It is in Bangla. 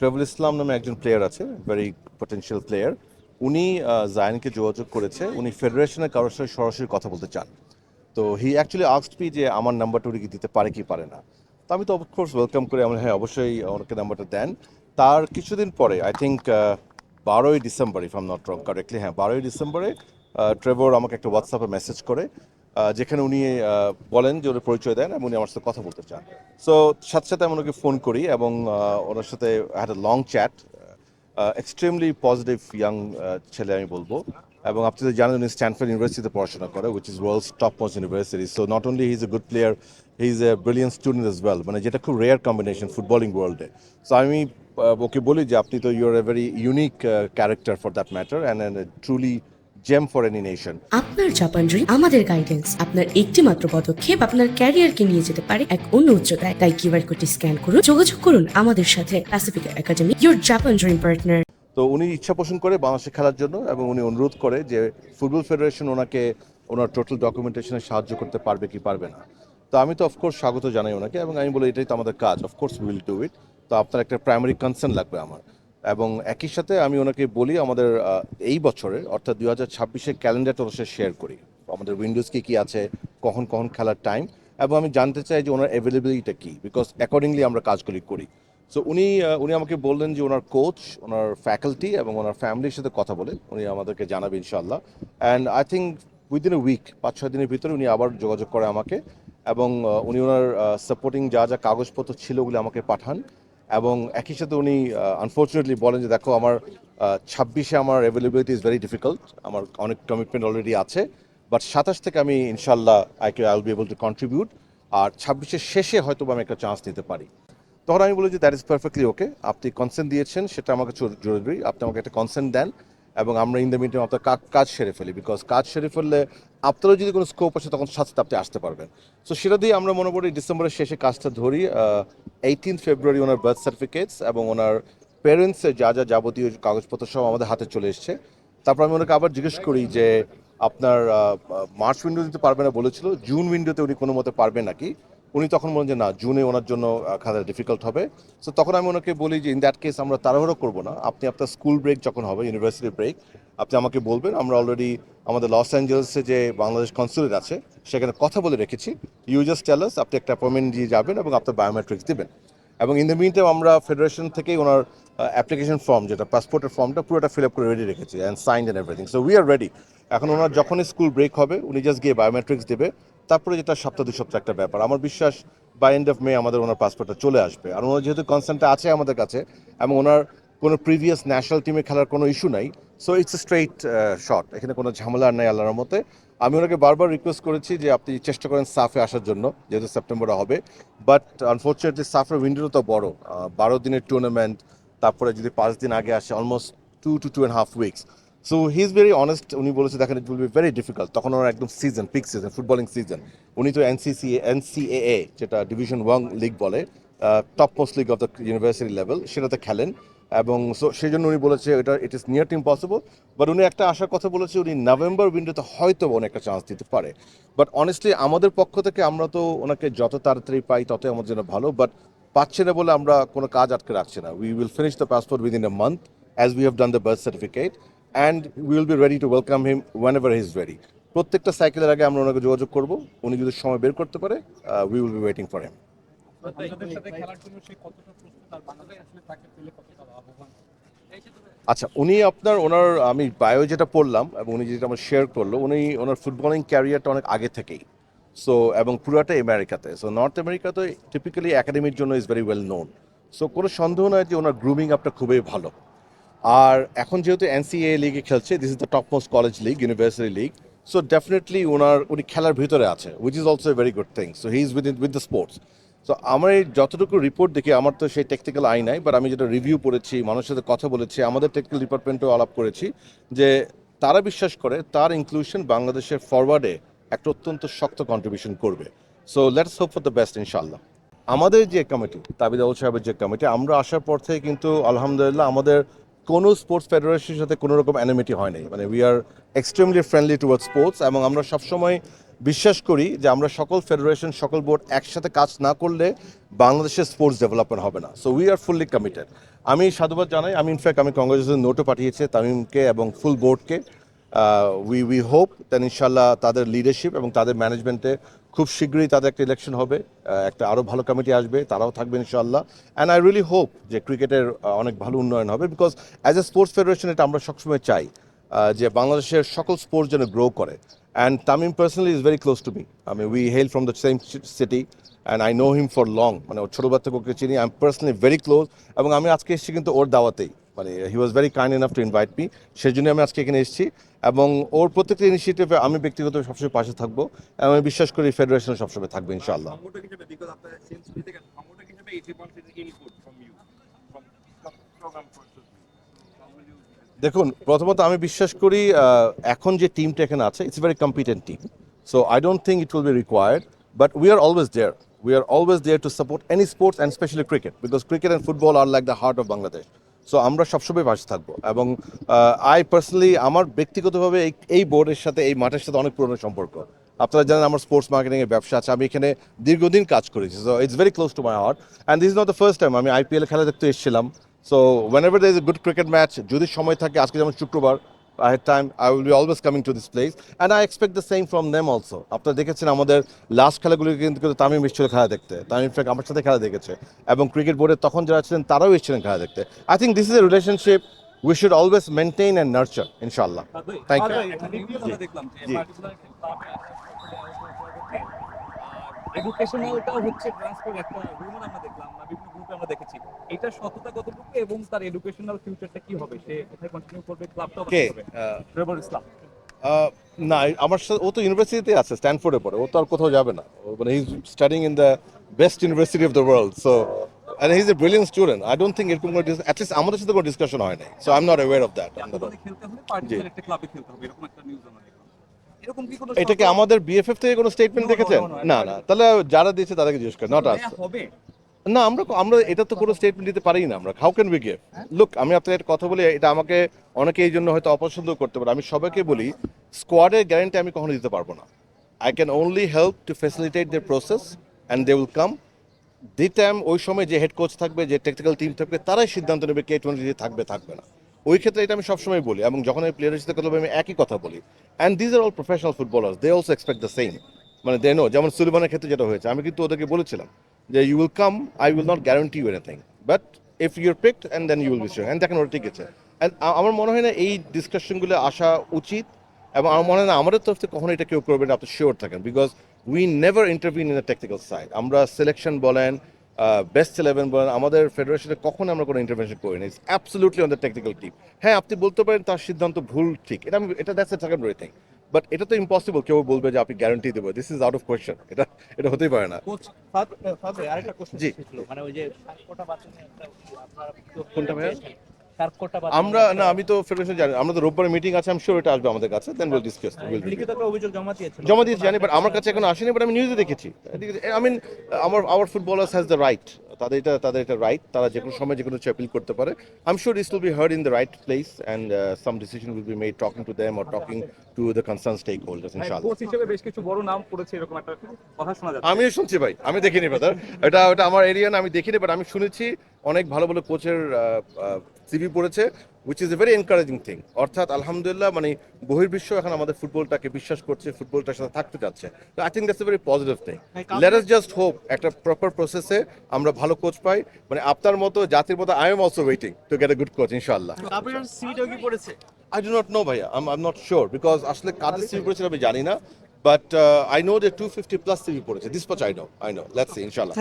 ট্রেভেল ইসলাম নামে একজন প্লেয়ার আছে, ভেরি পটেনশিয়াল প্লেয়ার। উনি জায়ানকে যোগাযোগ করেছে, উনি ফেডারেশনের কারোর সাথে সরাসরি কথা বলতে চান। তো হি অ্যাকচুয়ালি আস্কড মি যে আমার নাম্বারটা উনি কি দিতে পারে কি পারে না। তো আমি তো অফকোর্স ওয়েলকাম করি, আমি হ্যাঁ অবশ্যই ওনাকে নাম্বারটা দেন। তার কিছুদিন পরে আই থিঙ্ক 12ই December, if am not wrong correctly, হ্যাঁ 12ই ডিসেম্বরে ট্রেভর আমাকে একটা হোয়াটসঅ্যাপে মেসেজ করে, যেখানে উনি বলেন যে ওর পরিচয় দেন এবং উনি আমার সাথে কথা বলতে চান। সো সাথে সাথে আমি ওনাকে ফোন করি এবং ওনার সাথে had a long chat. Extremely positive young ছেলে আমি বলবো। এবং আপনি তো জানেন উনি স্ট্যানফোর্ড ইউনিভার্সিটিতে পড়াশোনা করে, which is world's top most university. So not only he is a good player, he is a brilliant student as well, মানে যেটা খুব রেয়ার কম্বিনেশন ফুটবলিং ওয়ার্ল্ডে। সো আমি ওকে বলি যে আপনি তো you're a very unique character for that matter and truly gem for any nation. আপনার জাপান ড্রিম আমাদের গাইডেন্স। আপনার একটি মাত্র পদক্ষেপ আপনার ক্যারিয়ারকে নিয়ে যেতে পারে এক অন্য উচ্চতায়। তাই কিউআর কোডটি স্ক্যান করুন, যোগাযোগ করুন আমাদের সাথে। Pacific academy, your Japan dream partner. তো উনি ইচ্ছা পোষণ করে বাংলাদেশে খেলার জন্য এবং উনি অনুরোধ করে যে ফুটবল ফেডারেশন ওনাকে ওনার টোটাল ডকুমেন্টেশনে সাহায্য করতে পারবে কি পারবে না। তো আমি তো অফকোর্স স্বাগত জানাই ওনাকে এবং আমি বলি এটাই তো আমাদের কাজ, অফকোর্স উইল ডু ইট। তো আপনার একটা প্রাইমারি কনসার্ন লাগবে আমার। এবং একই সাথে আমি ওনাকে বলি আমাদের এই বছরের অর্থাৎ 2026-এর ক্যালেন্ডারটা ওনার সাথে শেয়ার করি, আমাদের উইন্ডোজ কি আছে, কখন কখন খেলার টাইম, এবং আমি জানতে চাই যে ওনার অ্যাভেলেবিলিটিটা কী, বিকজ অ্যাকর্ডিংলি আমরা কাজগুলি করি। সো উনি আমাকে বললেন যে ওনার কোচ, ওনার ফ্যাকাল্টি এবং ওনার ফ্যামিলির সাথে কথা বলে উনি আমাদেরকে জানাবে ইনশাল্লাহ। And I think within a week, 5-6 দিনের ভিতরে উনি আবার যোগাযোগ করে আমাকে এবং উনি ওনার সাপোর্টিং যা যা কাগজপত্র ছিল ওগুলো আমাকে পাঠান। এবং একই সাথে উনি আনফর্চুনেটলি বলেন যে দেখো আমার 26-এ আমার অ্যাভেলেবিলিটি ইজ ভেরি ডিফিকাল্ট, আমার অনেক কমিটমেন্ট অলরেডি আছে, বাট 27 থেকে আমি ইনশাল্লাহ I will be able to contribute. আর 26-এর শেষে হয়তো আমি একটা চান্স নিতে পারি। তখন আমি বলি যে দ্যাট ইজ পারফেক্টলি ওকে, আপনি কনসেন্ট দিয়েছেন সেটা আমাকে জরুরি, আপনি আমাকে একটা কনসেন্ট দেন এবং আমরা ইন দ্য মিন টাইম আপনার কাজ সেরে ফেলি, বিকজ কাজ সেরে ফেললে আপনারও যদি কোনো স্কোপ আছে তখন সাথে সাথে আপনি আসতে পারবেন। সো সেটা দিয়ে আমরা মনে করি ডিসেম্বরের শেষে কাজটা ধরি। 18 ফেব্রুয়ারি ওনার বার্থ সার্টিফিকেটস এবং ওনার প্যারেন্টসের যা যা যাবতীয় কাগজপত্র সব আমাদের হাতে চলে এসছে। তারপর আমি ওনাকে আবার জিজ্ঞেস করি যে আপনার মার্চ উইন্ডো দিতে পারবে না বলেছিল, জুন উইন্ডোতে উনি কোনো মতে পারবে নাকি। উনি তখন বলেন যে না, জুনে ওনার জন্য খেলা ডিফিকাল্ট হবে। সো তখন আমি ওনাকে বলি যে ইন দ্যাট কেস আমরা তাড়াহুড়ো করবো না, আপনি আপনার স্কুল ব্রেক যখন হবে, ইউনিভার্সিটি ব্রেক, আপনি আমাকে বলবেন। আমরা অলরেডি আমাদের লস অ্যাঞ্জেলেসে যে বাংলাদেশ কনসুলেট আছে সেখানে কথা বলে রেখেছি। ইউ জাস্ট টেল আস, আপনি একটা অ্যাপয়েন্টমেন্ট দিয়ে যাবেন এবং আপনার বায়োমেট্রিক্স দেবেন। এবং ইন দ্য মিন টাইম আমরা ফেডারেশন থেকেই ওনার অ্যাপ্লিকেশন ফর্ম, যেটা পাসপোর্টের ফর্মটা, পুরোটা ফিল আপ করে রেডি রেখেছি and signed and everything. So we are ready. এখন ওনার যখনই স্কুল ব্রেক হবে উনি জাস্ট গিয়ে বায়োমেট্রিক্স দেবে, তারপরে যেটা সপ্তাহ 2 সপ্তাহ একটা ব্যাপার। আমার বিশ্বাস বাই এন্ড অফ মে আমাদের ওনার পাসপোর্টটা চলে আসবে। আর ওনার যেহেতু কনসার্নটা আছে আমাদের কাছে এবং ওনার কোনো প্রিভিয়াস ন্যাশনাল টিমে খেলার কোনো ইস্যু নাই, so it's a straight shot, এখানে কোনো ঝামেলা নাই আল্লাহর মতে। আমি ওনাকে বারবার রিকোয়েস্ট করেছি যে আপনি চেষ্টা করেন সাফে আসার জন্য, যেহেতু সেপ্টেম্বরে হবে। বাট আনফর্চুনেটলি সাফের উইন্ডোটা তো বড়, 12 দিনের টুর্নামেন্ট, তারপরে যদি 5 দিন আগে আসে almost 2 to 2.5 weeks। So he is very honest, উনি বলেছে দেখেন ইট উইল বি ভেরি ডিফিকাল্ট, তখন ওনার একদম season, peak season, footballing season. উনি তো এনসিএএ, যেটা ডিভিশন 1 লিগ বলে, top most league of the university level, সেটাতে খেলেন। এবং সো সেই জন্য উনি বলেছে এটা it is near to impossible. But উনি একটা আসার কথা বলেছে, উনি নভেম্বর উইন্ডোতে হয়তো উনি একটা চান্স দিতে পারে। বাট অনেস্টলি আমাদের পক্ষ থেকে আমরা তো ওনাকে যত তাড়াতাড়ি পাই ততই আমাদের জন্য ভালো। বাট পাচ্ছে না বলে আমরা কোনো কাজ আটকে রাখছি না। We will finish the passport within a month as we have done the birth certificate and we will be ready to welcome him whenever he is ready. প্রত্যেকটা সাইকেলের আগে আমরা ওনাকে যোগাযোগ করবো, উনি যদি সময় বের করতে পারে we will be waiting for him. আচ্ছা, উনি আপনার ওনার আমি বায়ো যেটা পড়লাম এবং উনি যেটা আমার শেয়ার করলো, উনি ওনার ফুটবলিং ক্যারিয়ারটা অনেক আগে থেকেই। সো এবং পুরাটা আমেরিকাতে, সো নর্থ আমেরিকাতে টিপিক্যালি একাডেমির জন্য is very well known. So কোনো সন্দেহ নয় যে ওনার গ্রুমিং আপটা খুবই ভালো। আর এখন যেহেতু এনসিএ লিগে খেলছে, this is the top most college league, university league. So definitely উনি খেলার ভিতরে আছে, which is also a very good thing. So he is with the sports. So আমার এই যতটুকু রিপোর্ট দেখি, আমার তো সেই টেকনিক্যাল আই নাই, বাট আমি যেটা রিভিউ পড়েছি, মানুষের সাথে কথা বলেছি, আমাদের টেকনিক্যাল ডিপার্টমেন্টেও আলাপ করেছি, যে তারা বিশ্বাস করে তার ইনক্লুশন বাংলাদেশের ফরওয়ার্ডে একটা অত্যন্ত শক্ত কন্ট্রিবিউশন করবে। So let's hope for the best ইনশাল্লাহ। আমাদের যে কমিটি, তাবিদ আউল সাহেবের যে কমিটি, আমরা আসার পর থেকে কিন্তু আলহামদুলিল্লাহ আমাদের কোনো স্পোর্টস ফেডারেশনের সাথে কোনো রকম অ্যানিমিটি হয় নাই। মানে we are extremely friendly towards sports এবং আমরা সবসময় বিশ্বাস করি যে আমরা সকল ফেডারেশন, সকল বোর্ড একসাথে কাজ না করলে বাংলাদেশের স্পোর্টস ডেভেলপমেন্ট হবে না। So we are fully committed. আমি সাধুবাদ জানাই। আমি ইনফ্যাক্ট আমি কংগ্রেচুলেশন নোটও পাঠিয়েছি তামিমকে এবং ফুল বোর্ডকে। উই হোপ দেন ইনশাল্লাহ তাদের লিডারশিপ এবং তাদের ম্যানেজমেন্টে খুব শীঘ্রই তাদের একটা ইলেকশন হবে, একটা আরও ভালো কমিটি আসবে, তারাও থাকবে ইনশাল্লাহ। অ্যান্ড আই রিয়েলি হোপ যে ক্রিকেটের অনেক ভালো উন্নয়ন হবে, because as a sports federation এটা আমরা সবসময় চাই যে বাংলাদেশের সকল স্পোর্টস যেন গ্রো করে। And Tamim personally is very close to me. We hail from the same city and I know him for long, মানে ওর ছোটোবার থেকে ওকে চিনি। I am personally very close, এবং আমি আজকে এসেছি কিন্তু ওর দাওয়াতেই, মানে he was very kind enough to invite me, সেই জন্য আমি আজকে এখানে এসেছি। এবং ওর প্রত্যেকটা ইনিশিয়েটিভে আমি ব্যক্তিগতভাবে সবসময় পাশে থাকবো, এবং আমি বিশ্বাস করি ফেডারেশন সবসময় থাকবে ইনশাআল্লাহ। দেখুন, প্রথমত আমি বিশ্বাস করি এখন যে টিমটা এখানে আছে it's very competent team, so I don't think it will be required, but we are always there. We are always there to support any sports and specially cricket, because cricket and football are like the heart of Bangladesh. So আমরা সবসময় পাশে থাকবো, এবং আই পার্সোনালি আমার ব্যক্তিগতভাবে এই বোর্ডের সাথে এই মাঠের সাথে অনেক পুরনো সম্পর্ক। আপনারা জানেন আমার স্পোর্টস মার্কেটিংয়ের ব্যবসা আছে, আমি এখানে দীর্ঘদিন কাজ করেছি, so it's very close to my heart. And this is not the first time আমি আইপিএল খেলা দেখতে এসেছিলাম। So whenever there is a good cricket match, যদি সময় থাকে, আজকে যেমন শুক্রবার, I had time, I will be always coming to this place, and I expect the same from them also. আপনারা দেখেছেন আমাদের লাস্ট খেলাগুলো কিন্তু তামিম এসেছিল খেলা দেখতে, তামিম ইনফ্যাক্ট আমার সাথে খেলা দেখেছে, এবং ক্রিকেট বোর্ডে তখন যারা ছিলেন তারাও এসেছিলেন খেলা দেখতে। I think this is a relationship we should always maintain and nurture ইনশাআল্লাহ। Thank you. এডুকেশনালটাও হচ্ছে ট্রান্সফার একটা রুমার আমরা দেখলাম, বিভিন্ন গ্রুপে আমরা দেখেছি। এটা সততা কতটুকু এবং তার এডুকেশনাল ফিউচারটা কি হবে, সে কোথায় কন্টিনিউ করবে, ক্লাবটাও কে হবে রেবর ইসলাম। না, আমার সাথে ও তো ইউনিভার্সিটিতে আছে, স্ট্যানফোর্ডে পড়ে, ও তো আর কোথাও যাবে না। মানে he is studying in the best university of the world, so and he is a brilliant student. I don't think এরকম কোনো at least আমাদের সাথে কোনো ডিসকাশন হয় নাই, so I'm not aware of that. জাতীয়দলে খেলতে হলে পার্টিকুলার একটা ক্লাবে খেলতে হবে, এরকম একটা নিউজ আমরা দেখলাম। এরকম কি কোনো এটা কি আমাদের বিএফএফ থেকে কোনো স্টেটমেন্ট দেখেছেন? না না, তাহলে যারা দিয়েছে তাদেরকে জিজ্ঞেস করেন, নট আস। হবে না, আমরা এটা তো কোনো স্টেটমেন্ট দিতে পারি না আমরা। How can we give? Look, আমি আপনার একটা কথা বলি, এটা আমাকে অনেকে এই জন্য হয়তো অপছন্দ করতে পারে। আমি সবাইকে বলি, স্কোয়াডের গ্যারান্টি আমি কখনো দিতে পারবো না। I can only help to facilitate the process and they will come. The time ওই সময় যে হেড কোচ থাকবে, যে টেকনিক্যাল টিম থাকবে, তারাই সিদ্ধান্ত নেবে কে টোয়েন্টি থাকবে থাকবে না। ওই ক্ষেত্রে এটা আমি সবসময় বলি, এবং যখন আমি প্লেয়ারের সাথে কথা বলি আমি একই কথা বলি। And these are all professional footballers, they also expect the same. মানে দে নো, যেমন সুলিমানের ক্ষেত্রে যেটা হয়েছে, আমি কিন্তু ওদেরকে বলেছিলাম যে you will come, I will not guarantee you anything, but if you're picked and then you will be sure. And দেখেন ওরা ঠিক আছে। অ্যান্ড আমার মনে হয় না এই ডিসকাশনগুলো আসা উচিত, এবং আমার মনে হয় না আমাদের তরফ থেকে কখনো এটা কেউ করবে না, আপনি শিওর থাকেন, because we never intervene in the technical side. আমরা সিলেকশন বলেন, বেস্ট 11 বলেন, আমাদের ফেডারেশনে কখনো আমরা কোনো ইন্টারভেনশন করি না। It's absolutely on the technical team. হ্যাঁ, আপনি বলতে পারেন তার সিদ্ধান্ত ভুল ঠিক, এটা that's a secondary thing, but এটা তো ইম্পসিবল কেউ বলবে যে আপনি গ্যারান্টি দেবো, this is out of question. এটা হতেই পারে না। কোচ আরেকটা কোশ্চেন জি। ছিল, মানে ওই যে সার্কোটা বাতিলে একটা আপনারা কোনটা ভাইয়া? সার্কোটা আমরা না, আমি তো ফেডারেশন জানি, আমরা তো রোববার মিটিং আছে, আমি শিওর এটা আসবে আমাদের কাছে, দেন উইল ডিসকাস। লিখিত একটা অভিযোগ জমা দিয়েছিল, জমা দিয়েছি জানি, বাট আমার কাছে এখন আসেনি, বাট আমি নিউজে দেখেছি। I mean, our footballers has the right, তাদের এটা রাইট, তারা যে কোনো সময় যে কোনো অ্যাপিল করতে পারে। I am sure this will be heard in the right place, and some decision will be made talking to them or talking to the concern stakeholders ইনশাআল্লাহ। কোচ হিসেবে বেশ কিছু বড় নাম পড়েছে, এরকম একটা কথা শোনা যাচ্ছে। আমিও শুনছি ভাই, আমি দেখিনি ব্রাদার, এটা আমার এরিয়া না, আমি দেখিনি, বাট আমি শুনেছি অনেক ভালো ভালো কোচের সিভি পড়েছে, which is a very encouraging thing. অর্থাৎ আলহামদুলিল্লাহ, মানে বহির্বিশ্ব এখন আমাদের ফুটবলটাকে বিশ্বাস করছে, ফুটবলটার সাথে থাকতে চাচ্ছে। তো I think that's a very positive thing. Let us just hope একটা প্রপার প্রসেসে আমরা ভালো কোচ পাই, মানে আপনার মতো জাতির মতো I am also waiting to get a good coach ইনশাআল্লাহ। আপনার সিটও কি পড়েছে? I do not know ভাইয়া, I'm not sure, because আসলে কাদের সিভি পড়েছে আমি জানি না, বাট I know যে 250 প্লাস সিভি পড়েছে, this much I know, let's see ইনশাআল্লাহ।